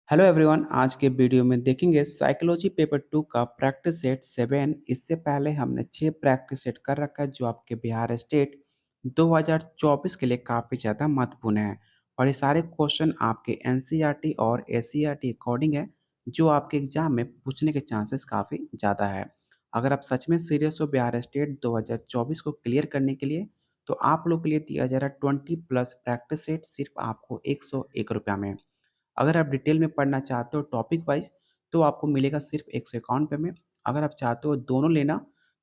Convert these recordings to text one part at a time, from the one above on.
Hello everyone, आज के video में देखेंगे साइकोलॉजी पेपर 2 का प्रैक्टिस सेट 7। इससे पहले हमने 6 प्रैक्टिस सेट कर रखा है जो आपके बिहार स्टेट 2024 के लिए काफ़ी ज़्यादा महत्वपूर्ण है। और ये सारे क्वेश्चन आपके एनसीईआरटी और एससीईआरटी अकॉर्डिंग है, जो आपके एग्जाम में पूछने के चांसेस काफ़ी ज़्यादा है। अगर आप सच में सीरियस हो बिहार स्टेट 2024 को क्लियर करने के लिए, तो आप लोग के लिए दिया जा रहा है 20 प्लस प्रैक्टिस सेट सिर्फ आपको 101 रुपया में। अगर आप डिटेल में पढ़ना चाहते हो टॉपिक वाइज, तो आपको मिलेगा सिर्फ 151 में। अगर आप चाहते हो दोनों लेना,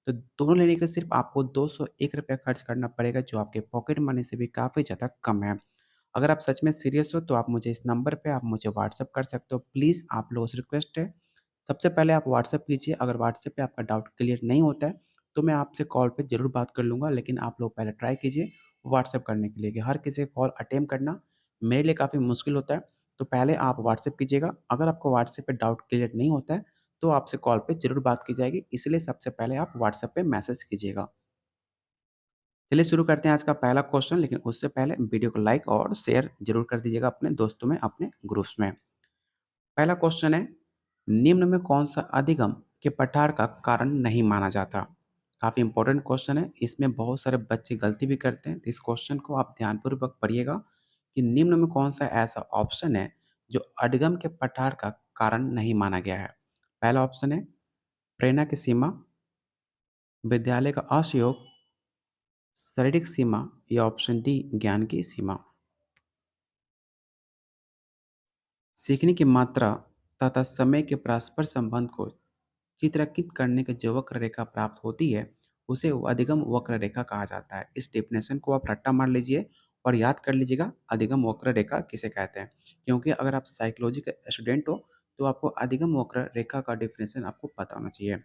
तो दोनों लेने के सिर्फ आपको 201 रुपया खर्च करना पड़ेगा, जो आपके पॉकेट मनी से भी काफ़ी ज़्यादा कम है। अगर आप सच में सीरियस हो तो आप मुझे इस नंबर पे आप मुझे व्हाट्सअप कर सकते हो। प्लीज़ आप लोगों से रिक्वेस्ट है, सबसे पहले आप व्हाट्सअप कीजिए। अगर व्हाट्सएप पे आपका डाउट क्लियर नहीं होता है, तो मैं आपसे कॉल पे ज़रूर बात कर लूँगा, लेकिन आप लोग पहले ट्राई कीजिए व्हाट्सएप करने के लिए, कि हर किसी का कॉल अटेम्प्ट करना मेरे लिए काफ़ी मुश्किल होता है। तो पहले आप व्हाट्सएप कीजिएगा। अगर आपको व्हाट्सएप पे डाउट क्लियर नहीं होता है, तो आपसे कॉल पे ज़रूर बात की जाएगी, इसलिए सबसे पहले आप व्हाट्सएप पे मैसेज कीजिएगा। चलिए शुरू करते हैं आज का पहला क्वेश्चन, लेकिन उससे पहले वीडियो को लाइक और शेयर ज़रूर कर दीजिएगा अपने दोस्तों में, अपने ग्रुप्स में। पहला क्वेश्चन है, निम्न में कौन सा अधिगम के पठार का कारण नहीं माना जाता? काफ़ी इंपॉर्टेंट क्वेश्चन है, इसमें बहुत सारे बच्चे गलती भी करते हैं, तो इस क्वेश्चन को आप ध्यानपूर्वक पढ़िएगा कि निम्न में कौन सा ऐसा ऑप्शन है जो अधिगम के पठार का कारण नहीं माना गया है। पहला ऑप्शन है प्रेरणा की सीमा, विद्यालय का असहयोग, शारीरिक सीमा, या ऑप्शन डी ज्ञान की सीमा। सीखने की मात्रा तथा समय के परस्पर संबंध को चित्रित करने की जो वक्र रेखा प्राप्त होती है, उसे अधिगम वक्र रेखा कहा जाता है। इस डेफिनेशन को आप रट्टा मार लीजिए और याद कर लीजिएगा अधिगम वक्र रेखा किसे कहते हैं। क्योंकि अगर आप साइकोलॉजी के स्टूडेंट हो, तो आपको अधिगम वक्र रेखा का डेफिनेशन आपको पता होना चाहिए।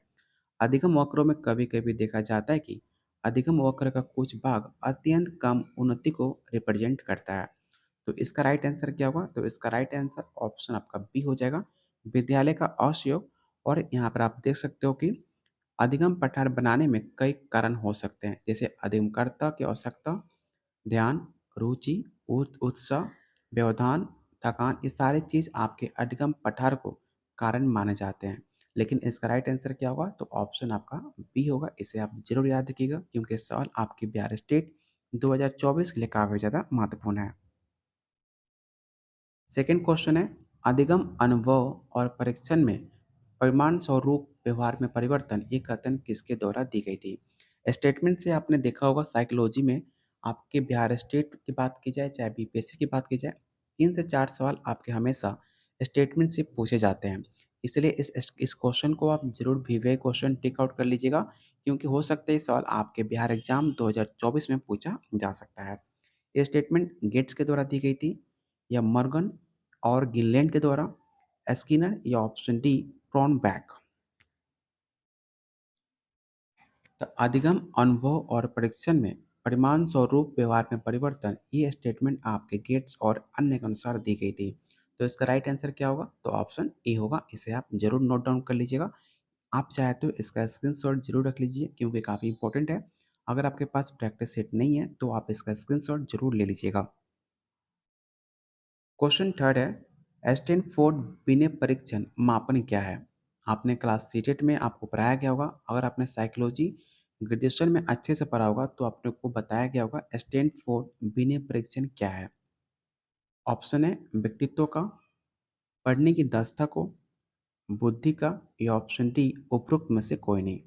अधिगम वक्रों में कभी कभी देखा जाता है कि अधिगम वक्र का कुछ भाग अत्यंत कम उन्नति को रिप्रेजेंट करता है। तो इसका राइट आंसर क्या होगा? तो इसका राइट आंसर ऑप्शन आपका बी हो जाएगा, विद्यालय का असहयोग। और यहाँ पर आप देख सकते हो कि अधिगम पठार बनाने में कई कारण हो सकते हैं, जैसे अधिगमकर्ता की आवश्यकता, ध्यान, रुचि, उत्साह, व्यवधान, थकान, ये सारे चीज़ आपके अधिगम पठार को कारण माने जाते हैं। लेकिन इसका राइट आंसर क्या होगा? तो ऑप्शन आपका बी होगा। इसे आप जरूर याद रखिएगा, क्योंकि सवाल आपके बिहार स्टेट 2024 के लिए काफ़ी ज़्यादा महत्वपूर्ण है। सेकंड क्वेश्चन है, अधिगम अनुभव और परीक्षण में परिमाण स्वरूप व्यवहार में परिवर्तन, ये कथन किसके द्वारा दी गई थी? स्टेटमेंट से आपने देखा होगा साइकोलॉजी में, आपके बिहार स्टेट की बात की जाए चाहे बीपीएससी की बात की जाए, 3 से 4 सवाल आपके हमेशा स्टेटमेंट से पूछे जाते हैं। इसलिए इस क्वेश्चन को आप जरूर वीवीआई क्वेश्चन टिक आउट कर लीजिएगा, क्योंकि हो सकता है ये सवाल आपके बिहार एग्जाम 2024 में पूछा जा सकता है। ये स्टेटमेंट गेट्स के द्वारा दी गई थी, या मॉर्गन और गिललैंड के द्वारा, स्किनर, या ऑप्शन डी क्रॉनबैक। तो अधिगम अनुभव और परीक्षण में परिमाण स्वरूप व्यवहार में परिवर्तन, ये स्टेटमेंट आपके गेट्स और अन्य के अनुसार दी गई थी। तो इसका राइट आंसर क्या होगा? तो ऑप्शन ए होगा। इसे आप जरूर नोट डाउन कर लीजिएगा। आप चाहे तो इसका स्क्रीनशॉट जरूर रख लीजिए, क्योंकि काफ़ी इंपॉर्टेंट है। अगर आपके पास प्रैक्टिस सेट नहीं है, तो आप इसका स्क्रीनशॉट जरूर ले लीजिएगा। क्वेश्चन थर्ड है, स्टैनफोर्ड बिने परीक्षण मापन क्या है? आपने क्लास सीटेट में आपको पढ़ाया गया होगा। अगर आपने साइकोलॉजी ग्रेजुएशन में अच्छे से पढ़ा होगा, तो आपने को बताया गया होगा स्टैनफोर्ड बिने परीक्षण क्या है। ऑप्शन है व्यक्तित्व का, पढ़ने की दक्षता को, बुद्धि का, या ऑप्शन डी उपरोक्त में से कोई नहीं।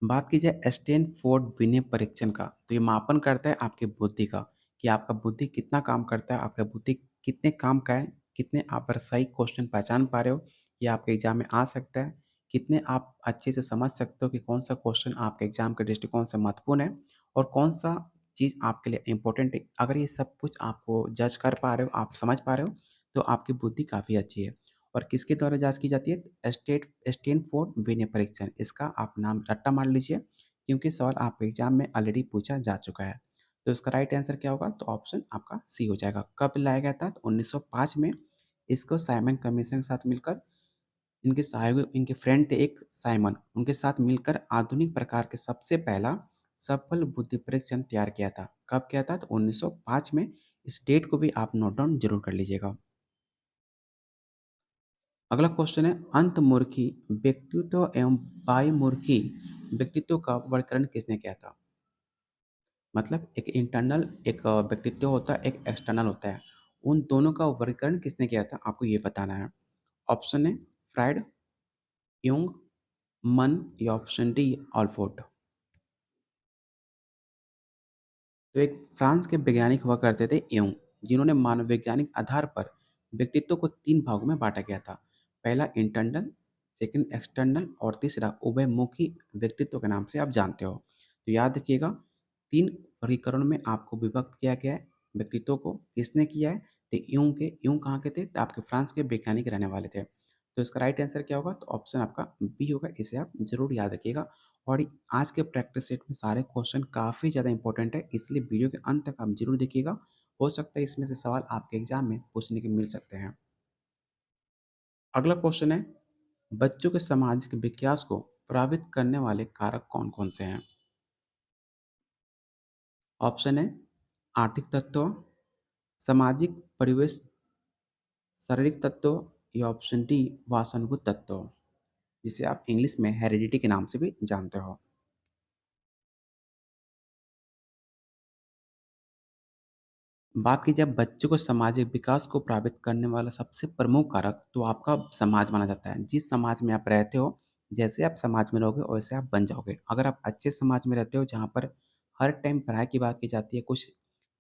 बात की जाए स्टैनफोर्ड विनय परीक्षण का, तो ये मापन करता है आपकी बुद्धि का, कि आपका बुद्धि कितना काम करता है, आपका बुद्धि कितने काम का है, कितने आप सही क्वेश्चन पहचान पा रहे हो, ये आपके एग्जाम में आ सकता है, कितने आप अच्छे से समझ सकते हो कि कौन सा क्वेश्चन आपके एग्जाम के दृष्टिकोण से महत्वपूर्ण है, और कौन सा चीज़ आपके लिए इंपॉर्टेंट है। अगर ये सब कुछ आपको जज कर पा रहे हो, आप समझ पा रहे हो, तो आपकी बुद्धि काफ़ी अच्छी है। और किसके द्वारा जाँच की जाती है? स्टैनफोर्ड विनय परीक्षण। इसका आप नाम रट्टा मार लीजिए, क्योंकि सवाल आपके एग्जाम में ऑलरेडी पूछा जा चुका है। तो इसका राइट आंसर क्या होगा? तो ऑप्शन आपका सी हो जाएगा। कब लाया गया था? तो 1905 में। इसको साइमन कमीशन के साथ मिलकर, इनके सहयोगी, इनके फ्रेंड थे एक साइमन, उनके साथ मिलकर आधुनिक प्रकार के सबसे पहला सफल बुद्धि परीक्षण तैयार किया था। कब किया था? तो 1905 में। इस डेट को भी आप नोट डाउन ज़रूर कर लीजिएगा। अगला क्वेश्चन है, अंतर्मुखी व्यक्तित्व एवं बाह्यमुखी व्यक्तित्व का वर्गीकरण किसने किया था? मतलब एक इंटरनल एक व्यक्तित्व होता है, एक एक्सटर्नल होता है। उन दोनों का वर्गीकरण किसने किया था? आपको ये बताना है। ऑप्शन ए फ्राइड, यूंग, मन या ऑप्शन डी ऑलफोर्ड। तो एक फ्रांस के वैज्ञानिक हुआ करते थे यूंग, जिन्होंने मानव वैज्ञानिक आधार पर व्यक्तित्व को 3 भागों में बाँटा गया था। पहला इंटरनल, सेकंड एक्सटर्नल और तीसरा उभयमुखी व्यक्तित्व के नाम से आप जानते हो। तो याद रखिएगा, 3 वर्गीकरण में आपको विभक्त किया गया है व्यक्तित्व को। किसने किया है? तो यूंग कहाँ के थे? तो आपके फ्रांस के वैज्ञानिक रहने वाले थे। तो इसका राइट आंसर क्या होगा? तो ऑप्शन आपका बी होगा, इसे आप ज़रूर याद रखिएगा। और आज के प्रैक्टिस सेट में सारे क्वेश्चन काफ़ी ज़्यादा इंपॉर्टेंट है, इसलिए वीडियो के अंत तक आप जरूर देखिएगा। हो सकता है इसमें से सवाल आपके एग्जाम में पूछने के मिल सकते हैं। अगला क्वेश्चन है, बच्चों के सामाजिक विकास को प्रभावित करने वाले कारक कौन कौन से हैं? ऑप्शन है आर्थिक तत्व, सामाजिक परिवेश, शारीरिक तत्व या ऑप्शन डी वातानुकूलित तत्व, जिसे आप इंग्लिश में हेरिडिटी के नाम से भी जानते हो। बात की जाए बच्चों को सामाजिक विकास को प्रभावित करने वाला सबसे प्रमुख कारक तो आपका समाज माना जाता है। जिस समाज में आप रहते हो, जैसे आप समाज में रहोगे वैसे आप बन जाओगे। अगर आप अच्छे समाज में रहते हो जहाँ पर हर टाइम पढ़ाई की बात की जाती है, कुछ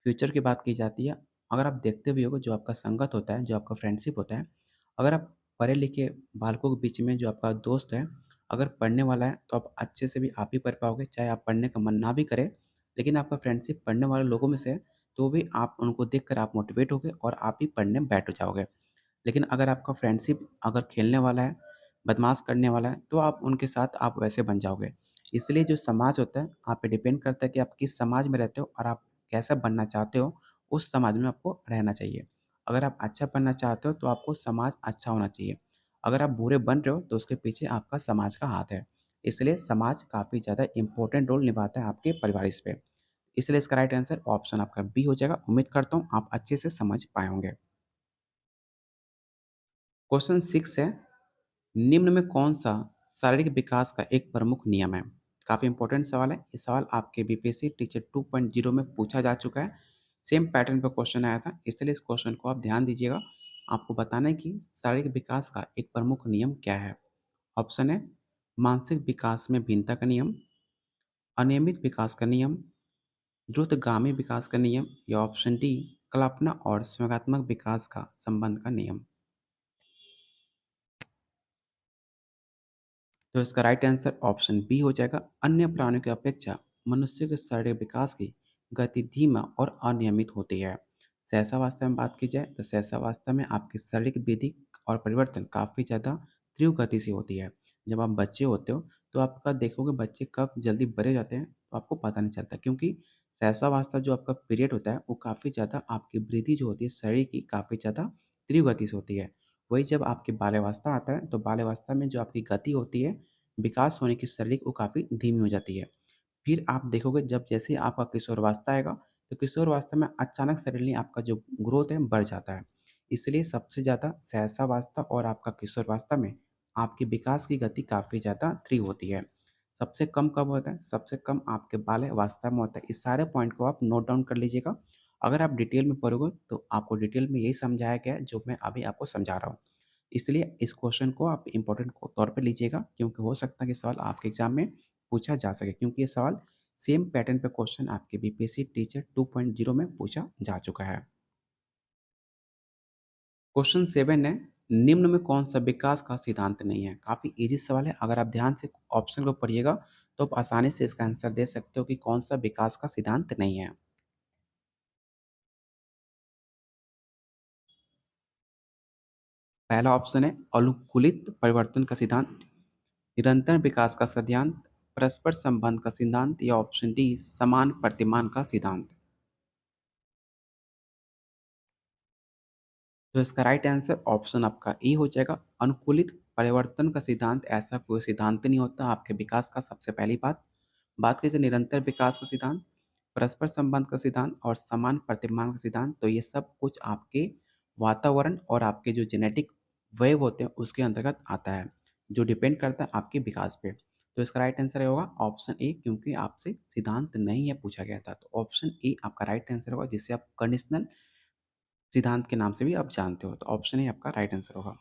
फ्यूचर की बात की जाती है, अगर आप देखते भी होगे जो आपका संगत होता है, जो आपका फ्रेंडशिप होता है, अगर आप पढ़े लिखे बालकों के बीच में जो आपका दोस्त है, अगर पढ़ने वाला है तो आप अच्छे से भी आप ही पढ़ पाओगे, चाहे आप पढ़ने का मन ना भी करे, लेकिन आपका फ्रेंडशिप पढ़ने वाले लोगों में से है, तो भी आप उनको देखकर आप मोटिवेट होगे और आप भी पढ़ने बैठ जाओगे। लेकिन अगर आपका फ्रेंडशिप अगर खेलने वाला है, बदमाश करने वाला है, तो आप उनके साथ आप वैसे बन जाओगे। इसलिए जो समाज होता है, आप पे डिपेंड करता है कि आप किस समाज में रहते हो और आप कैसा बनना चाहते हो, उस समाज में आपको रहना चाहिए। अगर आप अच्छा बनना चाहते हो, तो आपको समाज अच्छा होना चाहिए। अगर आप बुरे बन रहे हो, तो उसके पीछे आपका समाज का हाथ है। इसलिए समाज काफ़ी ज़्यादा इम्पोर्टेंट रोल निभाता है आपके परिवार पे। इसलिए इसका राइट आंसर ऑप्शन आपका बी हो जाएगा। उम्मीद करता हूँ आप अच्छे से समझ पाए होंगे। क्वेश्चन 6 है, निम्न में कौन-सा शारीरिक विकास का एक प्रमुख नियम है? काफ़ी इंपॉर्टेंट सवाल है। ये सवाल आपके बीपीएससी टीचर 2.0 में पूछा जा चुका है। सेम पैटर्न पे क्वेश्चन आया था, इसलिए इस क्वेश्चन को आप ध्यान दीजिएगा। आपको बताना है कि शारीरिक विकास का एक प्रमुख नियम क्या है? ऑप्शन है मानसिक विकास में भिन्नता का नियम, अनियमित विकास का नियम, द्रुतगामी विकास का नियम या ऑप्शन डी कल्पना और संवेगात्मक विकास का संबंध का नियम। तो इसका राइट आंसर ऑप्शन बी हो जाएगा। अन्य प्राणियों की अपेक्षा मनुष्य के शारीरिक विकास की गति धीमा और अनियमित होती है। सहसावस्था में बात की जाए तो सहसावस्था में आपकी शारीरिक वृद्धि और परिवर्तन काफ़ी ज़्यादा तीव्र गति से होती है। जब आप बच्चे होते हो तो आपका देखोगे बच्चे कब जल्दी बड़े हो जाते हैं तो आपको पता नहीं चलता, क्योंकि सहसावस्था जो आपका पीरियड होता है वो काफ़ी ज़्यादा आपकी वृद्धि जो होती है शरीर की काफ़ी ज़्यादा तीव्र गति से होती है। वही जब आपकी बाल्यावस्था आता है तो बाल्यावस्था में जो आपकी गति होती है विकास होने की शरीर वो काफ़ी धीमी हो जाती है। फिर आप देखोगे जब जैसे आपका किशोरावस्था आएगा, तो किशोरावस्था में अचानक सडनली आपका जो ग्रोथ है बढ़ जाता है। इसलिए सबसे ज़्यादा सहसावस्था और आपका किशोरावस्था में आपके विकास की गति काफ़ी ज़्यादा तीव्र होती है। सबसे कम कब होता है? सबसे कम आपके बाल्यावस्था में होता है। इस सारे पॉइंट को आप नोट डाउन कर लीजिएगा। अगर आप डिटेल में पढ़ोगे तो आपको डिटेल में यही समझाया गया है जो मैं अभी आपको समझा रहा हूँ। इसलिए इस क्वेश्चन को आप इम्पोर्टेंट तौर पे लीजिएगा, क्योंकि हो सकता है कि सवाल आपके एग्जाम में पूछा जा सके, क्योंकि ये सवाल सेम पैटर्न पे क्वेश्चन आपके बीपीएससी टीचर 2.0 में पूछा जा चुका है। क्वेश्चन 7 है, निम्न में कौन सा विकास का सिद्धांत नहीं है? काफ़ी इजी सवाल है। अगर आप ध्यान से ऑप्शन को पढ़िएगा तो आप आसानी से इसका आंसर दे सकते हो कि कौन सा विकास का सिद्धांत नहीं है। पहला ऑप्शन है अनुकूलित परिवर्तन का सिद्धांत, निरंतर विकास का सिद्धांत, परस्पर संबंध का सिद्धांत या ऑप्शन डी समान प्रतिमान का सिद्धांत। तो इसका राइट आंसर ऑप्शन आपका ए हो जाएगा। अनुकूलित परिवर्तन का सिद्धांत ऐसा कोई सिद्धांत नहीं होता आपके विकास का। सबसे पहली बात की जाए निरंतर विकास का सिद्धांत, परस्पर संबंध का सिद्धांत और समान प्रतिमान का सिद्धांत, तो ये सब कुछ आपके वातावरण और आपके जो जेनेटिक वेव होते हैं उसके अंतर्गत आता है, जो डिपेंड करता है आपके विकास पे। तो इसका राइट आंसर होगा ऑप्शन ए, क्योंकि आपसे सिद्धांत नहीं है पूछा गया था, तो ऑप्शन ए आपका राइट आंसर होगा, जिसे आप कंडीशनल सिद्धांत के नाम से भी आप जानते हो। तो ऑप्शन ए आपका राइट आंसर होगा।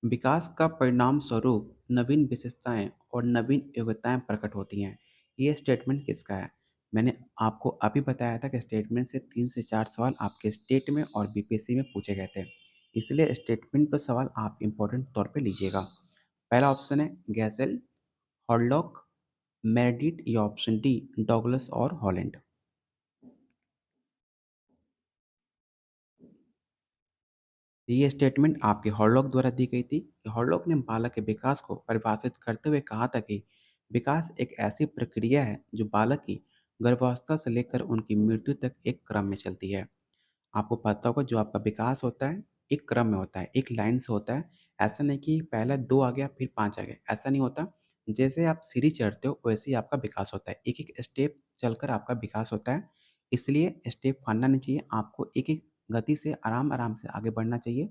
विकास का परिणाम स्वरूप नवीन विशेषताएं और नवीन योग्यताएं प्रकट होती हैं। ये स्टेटमेंट किसका है? मैंने आपको अभी बताया था कि स्टेटमेंट से 3 से 4 सवाल आपके स्टेट में और बीपीएससी में पूछे गए थे, इसलिए स्टेटमेंट पर सवाल आप इम्पोर्टेंट तौर पे लीजिएगा। पहला ऑप्शन है गैसेल, हॉडलॉक, मेरेडिथ, या ऑप्शन डी डॉगलस और हॉलैंड। ये स्टेटमेंट आपके हॉलॉक द्वारा दी गई थी कि हॉलॉक ने बालक के विकास को परिभाषित करते हुए कहा था कि विकास एक ऐसी प्रक्रिया है जो बालक की गर्भावस्था से लेकर उनकी मृत्यु तक एक क्रम में चलती है। आपको पता होगा जो आपका विकास होता है एक क्रम में होता है, एक लाइन से होता है। ऐसा नहीं कि पहले 2 आ गया फिर 5 आ गया, ऐसा नहीं होता। जैसे आप सीढ़ी चढ़ते हो वैसे ही आपका विकास होता है। एक-एक स्टेप चलकर आपका विकास होता है। इसलिए स्टेप फाड़ना नहीं चाहिए, आपको एक-एक गति से आराम-आराम से आगे बढ़ना चाहिए।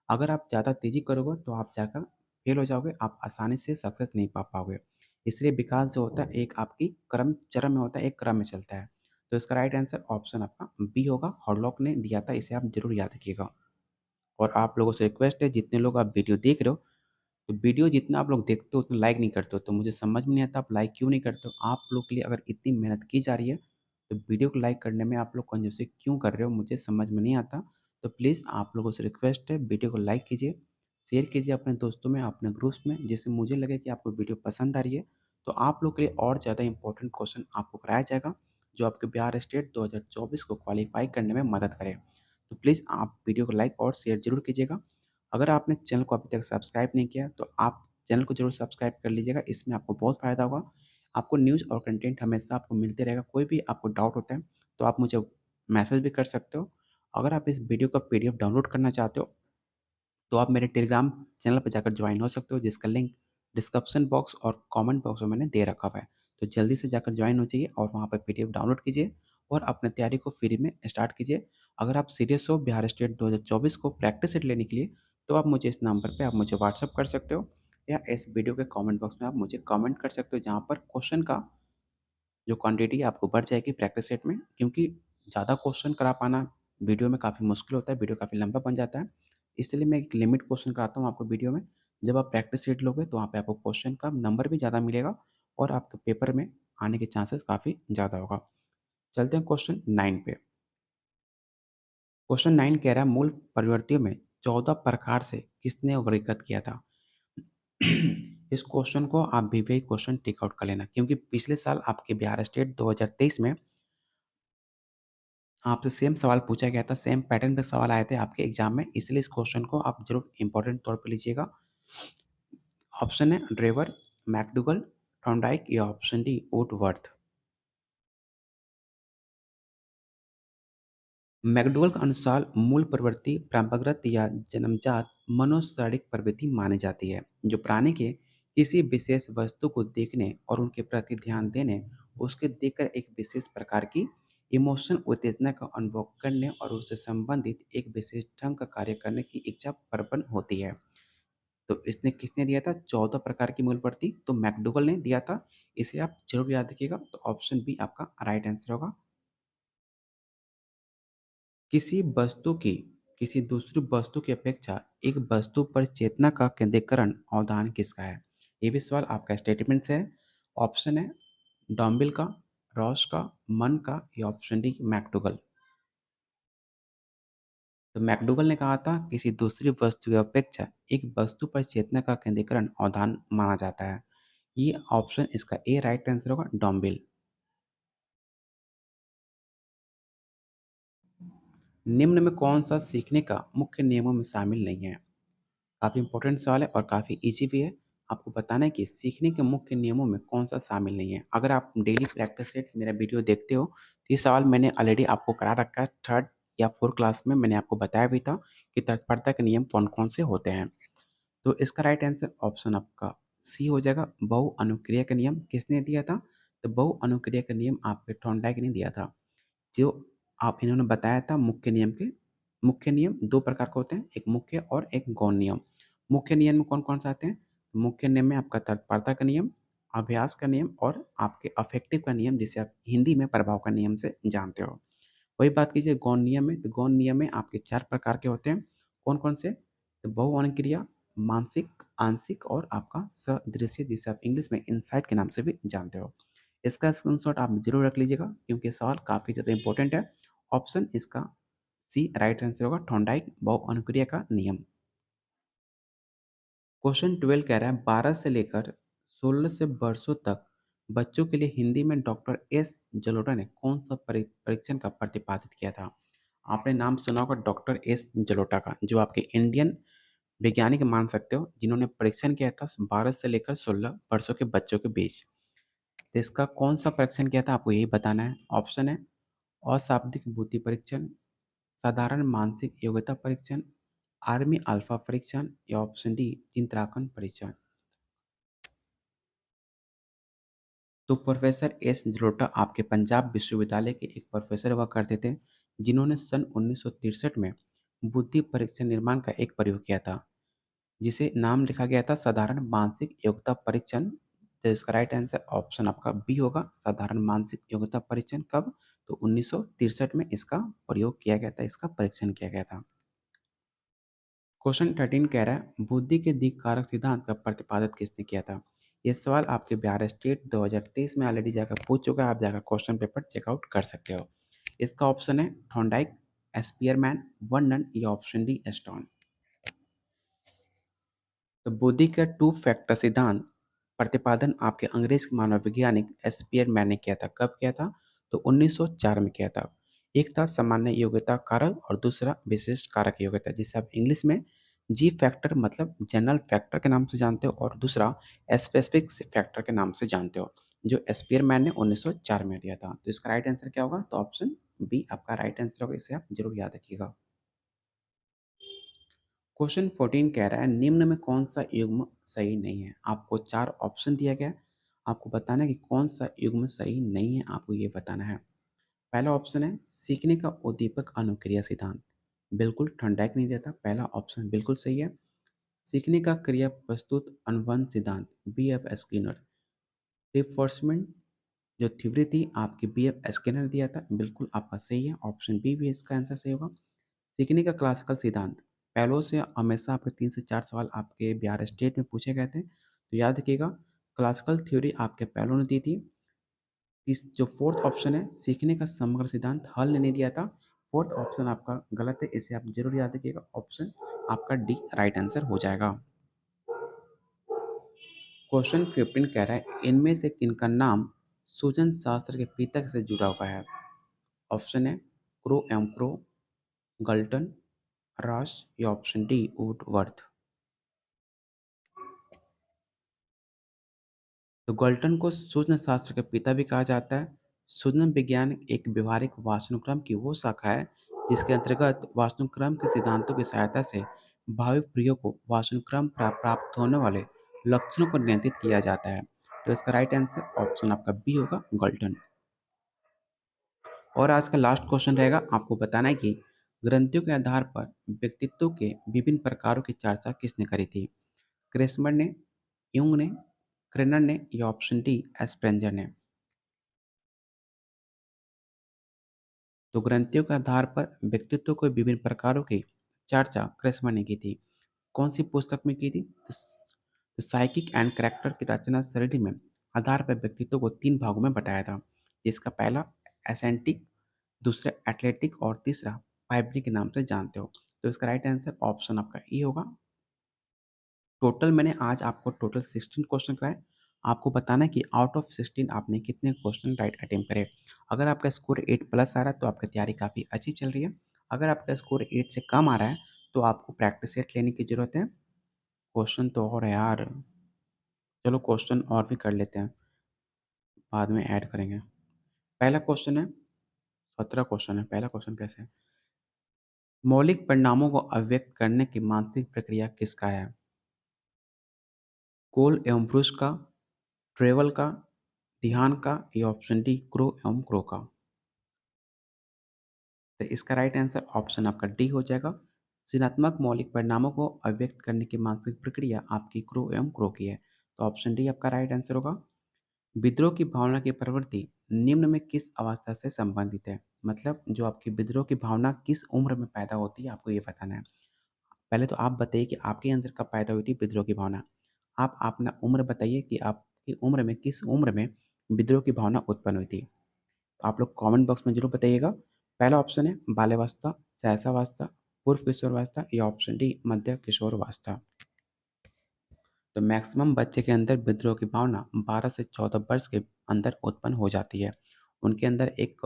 अगर आप ज़्यादा तेज़ी करोगे तो आप जाकर फेल हो जाओगे, आप आसानी से सक्सेस नहीं पा पाओगे। इसलिए विकास जो होता है एक आपकी क्रम चरण में होता है, एक क्रम में चलता है। तो इसका राइट आंसर ऑप्शन आपका बी होगा, हॉडलॉक ने दिया था, इसे आप ज़रूर याद रखिएगा। और आप लोगों से रिक्वेस्ट है, जितने लोग आप वीडियो देख रहे हो, तो वीडियो जितना आप लोग देखते हो उतना लाइक नहीं करते हो, तो मुझे समझ में नहीं आता आप लाइक क्यों नहीं करते हो। आप लोग के लिए अगर इतनी मेहनत की जा रही है तो वीडियो को लाइक करने में आप लोग कंजूसी क्यों कर रहे हो, मुझे समझ में नहीं आता। तो प्लीज़ आप लोगों से रिक्वेस्ट है, वीडियो को लाइक कीजिए, शेयर कीजिए अपने दोस्तों में, अपने ग्रुप्स में, जिससे मुझे लगे कि आपको वीडियो पसंद आ रही है। तो आप लोग के लिए और ज़्यादा इंपॉर्टेंट क्वेश्चन आपको कराया जाएगा, जो आपके बिहार स्टेट 2024 को क्वालिफाई करने में मदद करे। तो प्लीज़ आप वीडियो को लाइक और शेयर ज़रूर कीजिएगा। अगर आपने चैनल को अभी तक सब्सक्राइब नहीं किया तो आप चैनल को ज़रूर सब्सक्राइब कर लीजिएगा, इसमें आपको बहुत फ़ायदा होगा। आपको न्यूज़ और कंटेंट हमेशा आपको मिलते रहेगा। कोई भी आपको डाउट होता है तो आप मुझे मैसेज भी कर सकते हो। अगर आप इस वीडियो का पीडीएफ डाउनलोड करना चाहते हो तो आप मेरे टेलीग्राम चैनल पर जाकर ज्वाइन हो सकते हो, जिसका लिंक डिस्क्रिप्शन बॉक्स और कमेंट बॉक्स में मैंने दे रखा हुआ है। तो जल्दी से जाकर ज्वाइन हो जाइए और वहाँ पर पीडीएफ डाउनलोड कीजिए और अपने तैयारी को फ्री में स्टार्ट कीजिए। अगर आप सीरियस हो बिहार स्टेट 2024 को प्रैक्टिस सेट लेने के लिए, तो आप मुझे इस नंबर पे आप मुझे व्हाट्सएप कर सकते हो, या इस वीडियो के कमेंट बॉक्स में आप मुझे कमेंट कर सकते हो, जहाँ पर क्वेश्चन का जो क्वांटिटी है आपको बढ़ जाएगी प्रैक्टिस सेट में, क्योंकि ज़्यादा क्वेश्चन करा पाना वीडियो में काफ़ी मुश्किल होता है, वीडियो काफ़ी लंबा बन जाता है। इसलिए मैं एक लिमिट क्वेश्चन कराता हूँ आपको वीडियो में। जब आप प्रैक्टिस सेट लोगे तो वहाँ पे आपको क्वेश्चन का नंबर भी ज़्यादा मिलेगा और आपके पेपर में आने के चांसेस काफ़ी ज़्यादा होगा। चलते हैं क्वेश्चन 9 पे। क्वेश्चन 9 कह रहा है मूल प्रवृत्तियों में 14 प्रकार से किसने वर्गीकृत किया था? इस क्वेश्चन को आप भी वही क्वेश्चन टिक आउट कर लेना, क्योंकि पिछले साल आपके बिहार स्टेट 2023 में आपसे सेम सवाल पूछा गया था, सेम पैटर्न पे सवाल आए थे आपके एग्जाम में, इसलिए इस क्वेश्चन को आप ज़रूर इम्पोर्टेंट तौर पे लीजिएगा। ऑप्शन है ड्रेवर, मैकडूगल, थॉर्नडाइक, या ऑप्शन डी वुडवर्थ। मैकडूगल के अनुसार मूल प्रवृत्ति परंपरागत या जन्मजात मनोशारीरिक प्रवृत्ति मानी जाती है, जो प्राणी के किसी विशेष वस्तु को देखने और उनके प्रति ध्यान देने, उसके देखकर एक विशेष प्रकार की इमोशन उत्तेजना का अनुभव करने और उससे संबंधित एक विशेष ढंग का कार्य करने की इच्छा प्रबल होती है। तो इसने किसने दिया था 14 प्रकार की मूल प्रवृत्ति? तो मैकडूगल ने दिया था। इसे आप जरूर याद रखिएगा। तो ऑप्शन बी आपका राइट आंसर होगा। किसी वस्तु की किसी दूसरी वस्तु की अपेक्षा एक वस्तु पर चेतना का केंद्रीकरण अवधान किसका है? ये भी सवाल आपका स्टेटमेंट से है। ऑप्शन है डॉम्बिल का, रॉस का, मन का, या ऑप्शन डी मैकडूगल। तो मैकडूगल ने कहा था किसी दूसरी वस्तु की अपेक्षा एक वस्तु पर चेतना का केंद्रीकरण अवधान माना जाता है। ये ऑप्शन इसका ए राइट आंसर होगा, डॉम्बिल। निम्न में कौन सा सीखने का मुख्य नियमों में शामिल नहीं है? काफ़ी इंपॉर्टेंट सवाल है और काफ़ी इजी भी है। आपको बताना है कि सीखने के मुख्य नियमों में कौन-सा शामिल नहीं है। अगर आप डेली प्रैक्टिस सेट मेरा वीडियो देखते हो, तो ये सवाल मैंने ऑलरेडी आपको करा रखा है। 3rd या 4th क्लास में मैंने आपको बताया भी था कि तत्परता के नियम कौन-कौन से होते हैं। तो इसका राइट आंसर ऑप्शन आपका सी हो जाएगा, बहु अनुक्रिया का नियम। किसने दिया था? तो बहु अनुक्रिया का नियम आपके थॉर्नडाइक ने दिया था। जो आप इन्होंने बताया था मुख्य नियम 2 प्रकार के होते हैं, एक मुख्य और एक गौण नियम। मुख्य नियम में कौन-कौन से आते हैं? मुख्य नियम में आपका तत्परता का नियम, अभ्यास का नियम और आपके अफेक्टिव का नियम, जिसे आप हिंदी में प्रभाव का नियम से जानते हो। वही बात कीजिए गौण नियम में, तो गौण नियम में आपके 4 प्रकार के होते हैं। कौन-कौन से? तो बहु अनुक्रिया, मानसिक, आंशिक और आपका सदृश्य, जिसे आप इंग्लिश में इनसाइट के नाम से भी जानते हो। इसका स्क्रीनशॉट आप ज़रूर रख लीजिएगा क्योंकि ये सवाल काफ़ी ज़्यादा इम्पोर्टेंट है। ऑप्शन इसका सी राइट आंसर होगा, थॉर्नडाइक बहु अनुक्रिया का नियम। क्वेश्चन 12 कह रहा है 12 से लेकर 16 से वर्षों तक बच्चों के लिए हिंदी में डॉक्टर एस जलोटा ने कौन सा परीक्षण का प्रतिपादित किया था? आपने नाम सुना होगा डॉक्टर एस जलोटा का, जो आपके इंडियन वैज्ञानिक मान सकते हो, जिन्होंने परीक्षण किया था 12 से लेकर 16 वर्षों के बच्चों के बीच। तो इसका कौन सा परीक्षण किया था आपको यही बताना है। ऑप्शन है अशाब्दिक बुद्धि परीक्षण, साधारण मानसिक योग्यता परीक्षण, आर्मी अल्फा परीक्षण या ऑप्शन डी चिंत्रांकन परीक्षण। तो प्रोफेसर एस जलोटा आपके पंजाब विश्वविद्यालय के एक प्रोफेसर हुआ करते थे, जिन्होंने सन 1963 में बुद्धि परीक्षण निर्माण का एक प्रयोग किया था, जिसे नाम लिखा गया था साधारण मानसिक योग्यता परीक्षण। तो इसका राइट आंसर ऑप्शन आपका बी होगा, साधारण मानसिक योग्यता परीक्षण। कब? तो 1963 में इसका प्रयोग किया गया था, इसका परीक्षण किया गया था। क्वेश्चन 13 कह रहा है बुद्धि के दिक् कारक सिद्धांत का प्रतिपादित किसने किया था? ये सवाल आपके बिहार स्टेट 2023 में ऑलरेडी जाकर पूछ चुका है, आप जाकर क्वेश्चन पेपर चेकआउट कर सकते हो। इसका ऑप्शन है थॉर्नडाइक, स्पीयरमैन, वर्नन या ऑप्शन डी स्टोन। तो बुद्धि का टू फैक्टर सिद्धांत प्रतिपादन आपके अंग्रेज मानव वैज्ञानिक स्पीयरमैन ने किया था। कब किया था? तो 1904 में किया था। एक था सामान्य योग्यता कारक और दूसरा विशिष्ट कारक योग्यता, जिसे आप इंग्लिश में जी फैक्टर मतलब जनरल फैक्टर के नाम से जानते हो और दूसरा स्पेसिफिक फैक्टर के नाम से जानते हो, जो स्पीयरमैन ने 1904 में दिया था। तो इसका राइट आंसर क्या होगा? तो ऑप्शन बी आपका राइट आंसर होगा, इसे आप जरूर याद रखिएगा। क्वेश्चन 14 कह रहा है निम्न में कौन सा युग्म सही नहीं है? आपको 4 ऑप्शन दिया गया है, आपको बताना है कि कौन सा युग्म सही नहीं है, आपको ये बताना है। पहला ऑप्शन है सीखने का उद्दीपक अनुक्रिया सिद्धांत, बिल्कुल थॉर्नडाइक नहीं दिया था, पहला ऑप्शन बिल्कुल सही है। सीखने का क्रिया प्रस्तुत अनुबंध सिद्धांत, बी एफ स्किनर। रिफोर्समेंट जो थ्योरी थी आपकी, बी एफ स्किनर ने दिया था, बिल्कुल आपका सही है, ऑप्शन बी भी इसका आंसर सही होगा। सीखने का क्लासिकल सिद्धांत, पहलों से हमेशा आपके 3 से 4 सवाल आपके बिहार स्टेट में पूछे गए थे, तो याद रखिएगा क्लासिकल थ्योरी आपके पहलों ने दी थी। इस जो फोर्थ ऑप्शन है सीखने का समग्र सिद्धांत, हल ने नहीं दिया था। फोर्थ ऑप्शन आपका गलत है, इसे आप जरूर याद रखिएगा, ऑप्शन आपका डी राइट आंसर हो जाएगा। क्वेश्चन 15 कह रहा है इनमें से किनका नाम सूजन शास्त्र के पिता से जुड़ा हुआ है? ऑप्शन है क्रो एम क्रो, गल्टन, रॉस या ऑप्शन डी वुडवर्थ। तो गल्टन को सूचना शास्त्र के पिता भी कहा जाता है। सूचना विज्ञान एक व्यवहारिक वास्तुक्रम की वो शाखा है जिसके अंतर्गत वास्तुक्रम के सिद्धांतों की सहायता से भावी प्रयोग को वास्तुक्रम प्राप्त होने वाले लक्षणों को नियंत्रित किया जाता है। तो इसका राइट आंसर ऑप्शन आपका बी होगा, गल्टन। और आज का लास्ट क्वेश्चन रहेगा, आपको बताना है कि ग्रंथियों के आधार पर व्यक्तित्व के विभिन्न प्रकारों की चर्चा किसने करी थी? क्रेसमर ने, यूंग ने, क्रेनर ने या ऑप्शन डी एस्प्रेंजर ने। तो ग्रंथियों के आधार पर व्यक्तित्व को विभिन्न प्रकारों की चर्चा क्रेसमर ने की थी। कौन सी पुस्तक में की थी? तो साइकिक एंड कैरेक्टर की रचना शैली में आधार पर व्यक्तित्व को 3 भागों में बटाया था, जिसका पहला एसेंटिक, दूसरा एथलेटिक और तीसरा फाइब्रिक के नाम से जानते हो। तो इसका राइट आंसर ऑप्शन आपका ई होगा। टोटल मैंने आज आपको टोटल 16 क्वेश्चन कराए। आपको बताना है कि आउट ऑफ 16 आपने कितने क्वेश्चन राइट अटेम्प्ट करे। अगर आपका स्कोर 8 प्लस आ रहा है तो आपकी तैयारी काफ़ी अच्छी चल रही है। अगर आपका स्कोर 8 से कम आ रहा है तो आपको प्रैक्टिस सेट लेने की ज़रूरत है। क्वेश्चन तो और है यार, चलो क्वेश्चन और भी कर लेते हैं, बाद में ऐड करेंगे। पहला क्वेश्चन है, 17 क्वेश्चन है। पहला क्वेश्चन कैसे है? मौलिक परिणामों को अभिव्यक्त करने की मानसिक प्रक्रिया किसका है? कोल एवं ब्रूस का, ट्रेवल का, ध्यान का, ये ऑप्शन डी क्रो एवं क्रो का। तो इसका राइट आंसर ऑप्शन आपका डी हो जाएगा। सृजनात्मक मौलिक परिणामों को अभिव्यक्त करने की मानसिक प्रक्रिया आपकी क्रो एवं क्रो की है। तो ऑप्शन डी आपका राइट आंसर होगा। विद्रोह की भावना की प्रवृत्ति निम्न में किस अवस्था से संबंधित है? मतलब जो आपकी विद्रोह की भावना किस उम्र में पैदा होती है, आपको ये बताना है। पहले तो आप बताइए कि आपके अंदर कब पैदा हुई थी विद्रोह की भावना? आप अपना उम्र बताइए कि आपकी उम्र में किस उम्र में विद्रोह की भावना उत्पन्न हुई थी? तो आप लोग कमेंट बॉक्स में ज़रूर बताइएगा। पहला ऑप्शन है बाल्यावस्था, शैशवावस्था, पूर्व किशोरावस्था या ऑप्शन डी मध्य किशोरावस्था। तो मैक्सिमम बच्चे के अंदर विद्रोह की भावना 12 से 14 वर्ष के अंदर उत्पन्न हो जाती है। उनके अंदर एक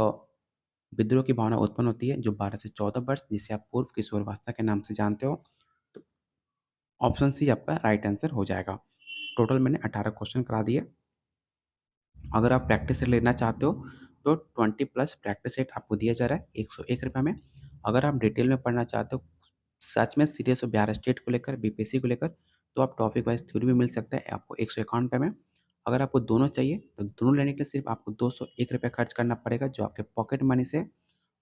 विद्रोह की भावना उत्पन्न होती है जो 12 से 14 वर्ष, जिसे आप पूर्व किशोरावस्था के नाम से जानते हो। तो ऑप्शन सी आपका राइट आंसर हो जाएगा। टोटल मैंने 18 क्वेश्चन करा दिए। अगर आप प्रैक्टिस सेट लेना चाहते हो तो 20 प्लस प्रैक्टिस सेट आपको दिया जा रहा है ₹101 में। अगर आप डिटेल में पढ़ना चाहते हो, सच में सीरियस हो बिहार स्टेट को लेकर, बीपीएससी को लेकर, तो आप टॉपिक वाइज़ थ्योरी भी मिल सकता है आपको ₹151 में। अगर आपको दोनों चाहिए तो दोनों लेने के लिए सिर्फ़ आपको ₹201 खर्च करना पड़ेगा, जो आपके पॉकेट मनी से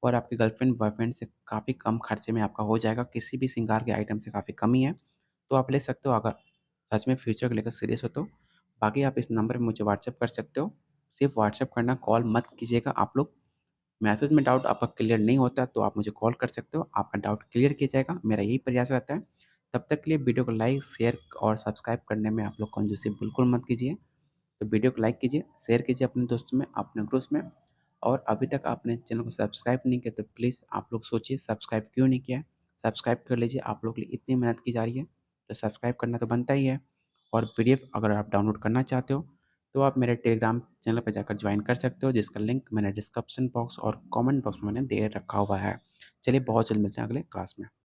और आपके गर्लफ्रेंड बॉयफ्रेंड से काफ़ी कम खर्चे में आपका हो जाएगा। किसी भी श्रृंगार के आइटम से काफ़ी कम ही है, तो आप ले सकते हो अगर सच में फ्यूचर को लेकर सीरियस हो तो। बाकी आप इस नंबर पे मुझे व्हाट्सएप कर सकते हो। सिर्फ़ व्हाट्सएप करना, कॉल मत कीजिएगा आप लोग। मैसेज में डाउट आपका क्लियर नहीं होता तो आप मुझे कॉल कर सकते हो, आपका डाउट क्लियर किया जाएगा, मेरा यही प्रयास रहता है। तब तक के लिए वीडियो को लाइक, शेयर और सब्सक्राइब करने में आप लोग कंजूसी बिल्कुल मत कीजिए। तो वीडियो को लाइक कीजिए, शेयर कीजिए अपने दोस्तों में, अपने ग्रुप्स में। और अभी तक आपने चैनल को सब्सक्राइब नहीं किया तो प्लीज़ आप लोग सोचिए सब्सक्राइब क्यों नहीं किया है? सब्सक्राइब कर लीजिए, आप लोग के लिए इतनी मेहनत की जा रही है, तो सब्सक्राइब करना तो बनता ही है। और पीडीएफ अगर आप डाउनलोड करना चाहते हो, तो आप मेरे टेलीग्राम चैनल पे जाकर ज्वाइन कर सकते हो, जिसका लिंक मैंने डिस्क्रिप्शन बॉक्स और कमेंट बॉक्स में मैंने दे रखा हुआ है। चलिए बहुत जल्द मिलते हैं अगले क्लास में।